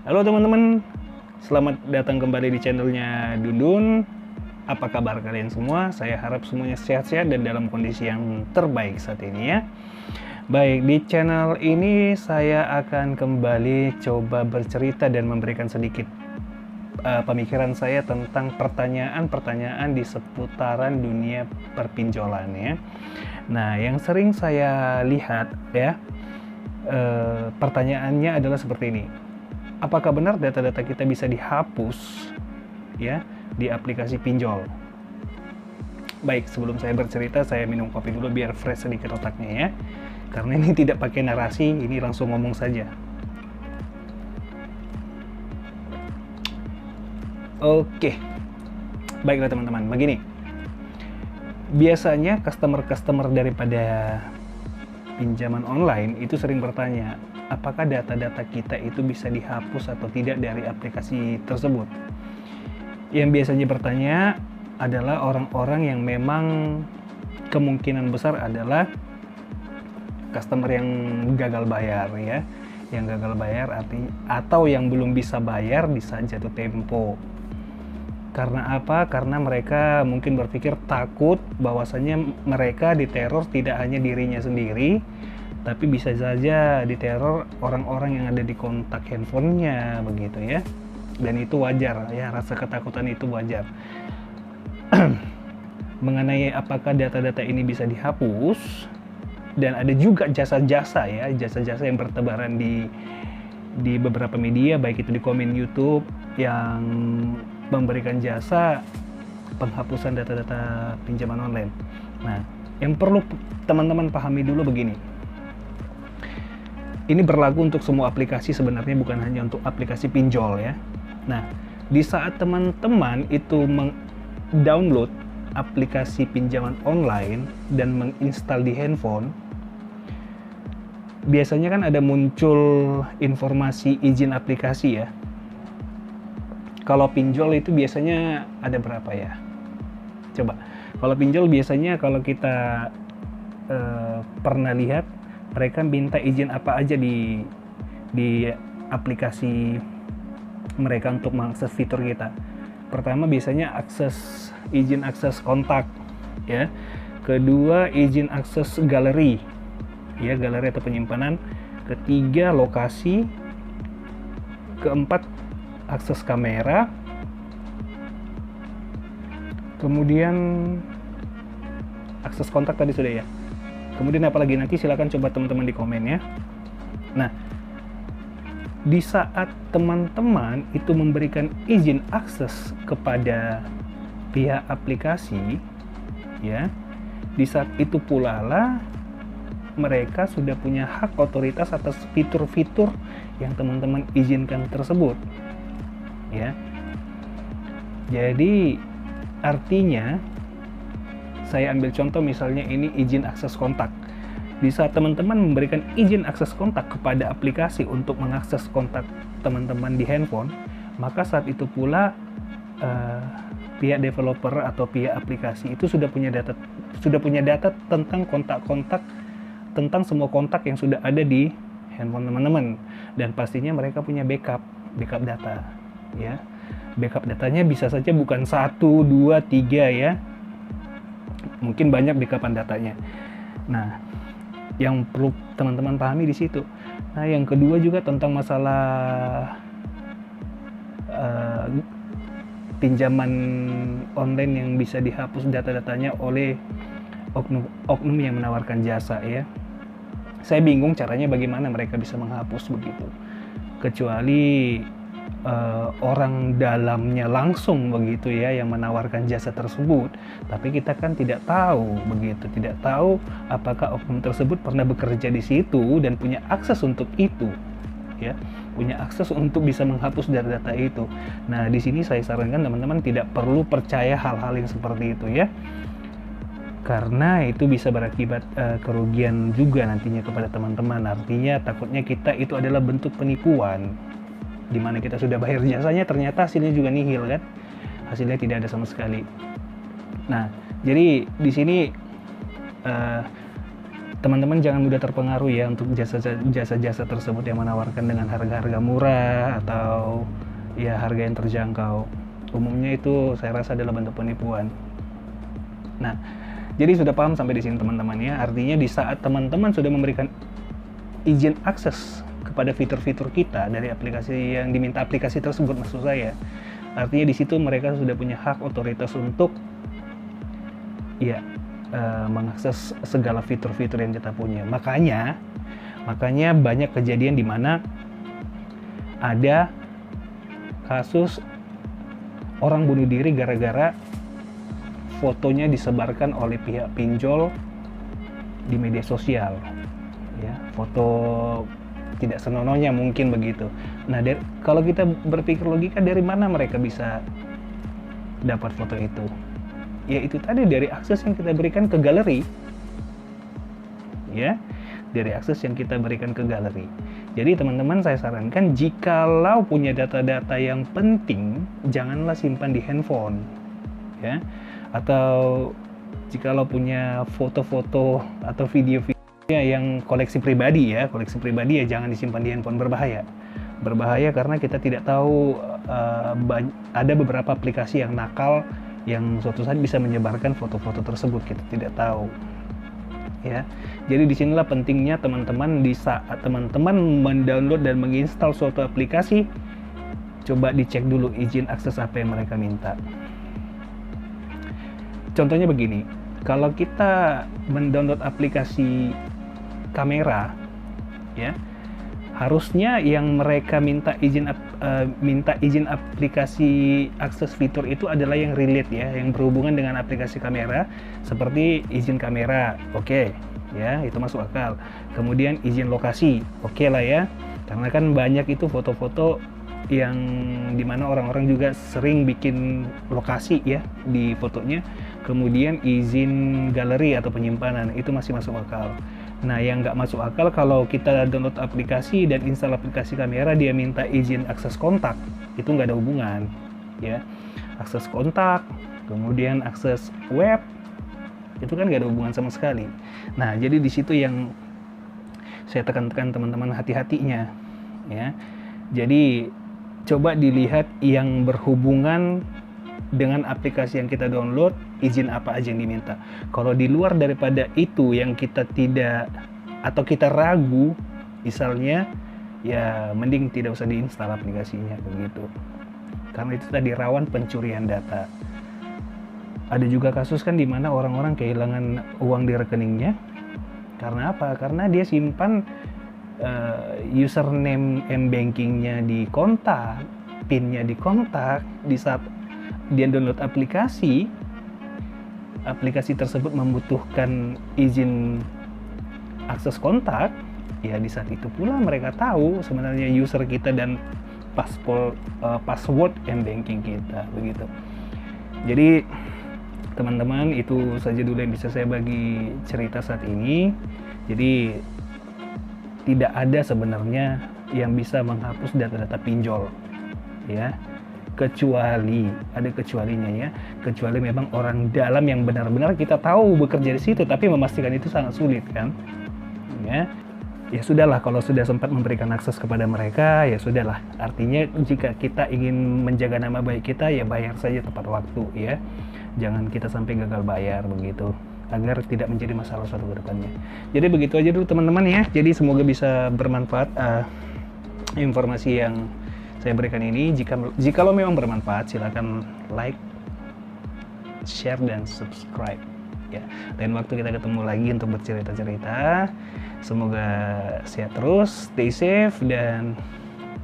Halo teman-teman, selamat datang kembali di channelnya Dundun. Apa kabar kalian semua? Saya harap semuanya sehat-sehat dan dalam kondisi yang terbaik saat ini ya. Baik, di channel ini saya akan kembali coba bercerita dan memberikan sedikit pemikiran saya tentang pertanyaan-pertanyaan di seputaran dunia perpinjolan ya. Nah, yang sering saya lihat ya, pertanyaannya adalah seperti ini. Apakah benar data-data kita bisa dihapus ya di aplikasi pinjol? Baik, sebelum saya bercerita, saya minum kopi dulu biar fresh sedikit otaknya ya. Karena ini tidak pakai narasi, ini langsung ngomong saja. Oke. Baiklah teman-teman, begini. Biasanya customer daripada pinjaman online itu sering bertanya, apakah data-data kita itu bisa dihapus atau tidak dari aplikasi tersebut? Yang biasanya bertanya adalah orang-orang yang memang kemungkinan besar adalah customer yang gagal bayar ya. Yang gagal bayar artinya atau yang belum bisa bayar di saat jatuh tempo. Karena apa? Karena mereka mungkin berpikir takut bahwasanya mereka diteror tidak hanya dirinya sendiri, tapi bisa saja diteror orang-orang yang ada di kontak handphonenya begitu ya. Dan itu wajar ya, rasa ketakutan itu wajar. Mengenai apakah data-data ini bisa dihapus, dan ada juga jasa-jasa ya, jasa-jasa yang bertebaran di beberapa media, baik itu di komen YouTube yang memberikan jasa penghapusan data-data pinjaman online. Nah, yang perlu teman-teman pahami dulu begini. Ini berlaku untuk semua aplikasi sebenarnya, bukan hanya untuk aplikasi pinjol ya. Nah, di saat teman-teman itu download aplikasi pinjaman online dan menginstal di handphone, biasanya kan ada muncul informasi izin aplikasi ya. Kalau pinjol itu biasanya ada berapa ya? Coba, kalau pinjol biasanya kalau kita pernah lihat, mereka minta izin apa aja di aplikasi mereka untuk mengakses fitur kita. Pertama biasanya izin akses kontak ya. Kedua izin akses galeri ya, galeri atau penyimpanan. Ketiga lokasi. Keempat akses kamera. Kemudian akses kontak tadi sudah ya. Kemudian apalagi, nanti silakan coba teman-teman di komen ya. Nah, di saat teman-teman itu memberikan izin akses kepada pihak aplikasi ya, di saat itu pula lah mereka sudah punya hak otoritas atas fitur-fitur yang teman-teman izinkan tersebut ya. Jadi artinya, saya ambil contoh misalnya ini izin akses kontak. Di saat teman-teman memberikan izin akses kontak kepada aplikasi untuk mengakses kontak teman-teman di handphone, maka saat itu pula pihak developer atau pihak aplikasi itu sudah punya data tentang kontak-kontak, tentang semua kontak yang sudah ada di handphone teman-teman, dan pastinya mereka punya backup data ya. Backup datanya bisa saja bukan 1, 2, 3 ya, mungkin banyak backupan datanya. Nah, yang perlu teman-teman pahami di situ. Nah, yang kedua juga tentang masalah pinjaman online yang bisa dihapus data-datanya oleh oknum yang menawarkan jasa ya. Saya bingung caranya bagaimana mereka bisa menghapus begitu. Kecuali orang dalamnya langsung begitu ya yang menawarkan jasa tersebut, tapi kita kan tidak tahu begitu, tidak tahu apakah oknum tersebut pernah bekerja di situ dan punya akses untuk itu ya, punya akses untuk bisa menghapus data-data itu. Nah, di sini saya sarankan teman-teman tidak perlu percaya hal-hal yang seperti itu ya, karena itu bisa berakibat kerugian juga nantinya kepada teman-teman. Artinya takutnya kita itu adalah bentuk penipuan, di mana kita sudah bayar jasanya, ternyata hasilnya juga nihil kan, hasilnya tidak ada sama sekali. Nah, jadi di sini teman-teman jangan mudah terpengaruh ya untuk jasa-jasa tersebut yang menawarkan dengan harga-harga murah atau ya harga yang terjangkau. Umumnya itu saya rasa adalah bentuk penipuan. Nah, jadi sudah paham sampai di sini teman-teman ya. Artinya di saat teman-teman sudah memberikan izin akses kepada fitur-fitur kita dari aplikasi yang diminta aplikasi tersebut, maksud saya. Artinya di situ mereka sudah punya hak otoritas untuk ya mengakses segala fitur-fitur yang kita punya. Makanya banyak kejadian di mana ada kasus orang bunuh diri gara-gara fotonya disebarkan oleh pihak pinjol di media sosial. Ya, foto tidak senonohnya mungkin begitu. Nah, kalau kita berpikir logika, dari mana mereka bisa dapat foto itu? Ya itu tadi dari akses yang kita berikan ke galeri. Ya, dari akses yang kita berikan ke galeri. Jadi teman-teman saya sarankan jikalau punya data-data yang penting, janganlah simpan di handphone. Ya. Atau jikalau punya foto-foto atau video-video yang koleksi pribadi ya jangan disimpan di handphone, berbahaya karena kita tidak tahu ada beberapa aplikasi yang nakal yang suatu saat bisa menyebarkan foto-foto tersebut, kita tidak tahu ya. Jadi disinilah pentingnya teman-teman, di saat teman-teman mendownload dan menginstal suatu aplikasi, coba dicek dulu izin akses apa yang mereka minta. Contohnya begini, kalau kita mendownload aplikasi kamera ya, harusnya yang mereka minta izin aplikasi akses fitur itu adalah yang relate ya, yang berhubungan dengan aplikasi kamera, seperti izin kamera, oke, ya itu masuk akal. Kemudian izin lokasi, oke lah ya, karena kan banyak itu foto-foto yang dimana orang-orang juga sering bikin lokasi ya di fotonya. Kemudian izin galeri atau penyimpanan, itu masih masuk akal. Nah, yang nggak masuk akal kalau kita download aplikasi dan install aplikasi kamera, dia minta izin akses kontak, itu nggak ada hubungan, ya. Akses kontak, kemudian akses web, itu kan nggak ada hubungan sama sekali. Nah, jadi di situ yang saya tekankan teman-teman hati-hatinya, ya. Jadi coba dilihat yang berhubungan dengan aplikasi yang kita download, izin apa aja yang diminta. Kalau di luar daripada itu yang kita tidak atau kita ragu, misalnya, ya mending tidak usah diinstal aplikasinya begitu. Karena itu tadi rawan pencurian data. Ada juga kasus kan di mana orang-orang kehilangan uang di rekeningnya. Karena apa? Karena dia simpan username m-bankingnya di kontak, PIN-nya di kontak, di saat dia download aplikasi tersebut membutuhkan izin akses kontak, ya di saat itu pula mereka tahu sebenarnya user kita dan password m-banking kita begitu. Jadi teman-teman, itu saja dulu yang bisa saya bagi cerita saat ini. Jadi tidak ada sebenarnya yang bisa menghapus data-data pinjol ya, kecuali ada kecualinya ya, kecuali memang orang dalam yang benar-benar kita tahu bekerja di situ, tapi memastikan itu sangat sulit kan ya sudahlah, kalau sudah sempat memberikan akses kepada mereka ya sudahlah. Artinya jika kita ingin menjaga nama baik kita, ya bayar saja tepat waktu ya, jangan kita sampai gagal bayar begitu, agar tidak menjadi masalah suatu ke depannya. Jadi begitu aja dulu teman-teman ya. Jadi semoga bisa bermanfaat informasi yang saya berikan ini. Jikalau memang bermanfaat, silakan like, share, dan subscribe ya. Lain waktu kita ketemu lagi untuk bercerita-cerita. Semoga sehat terus, stay safe, dan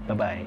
bye-bye.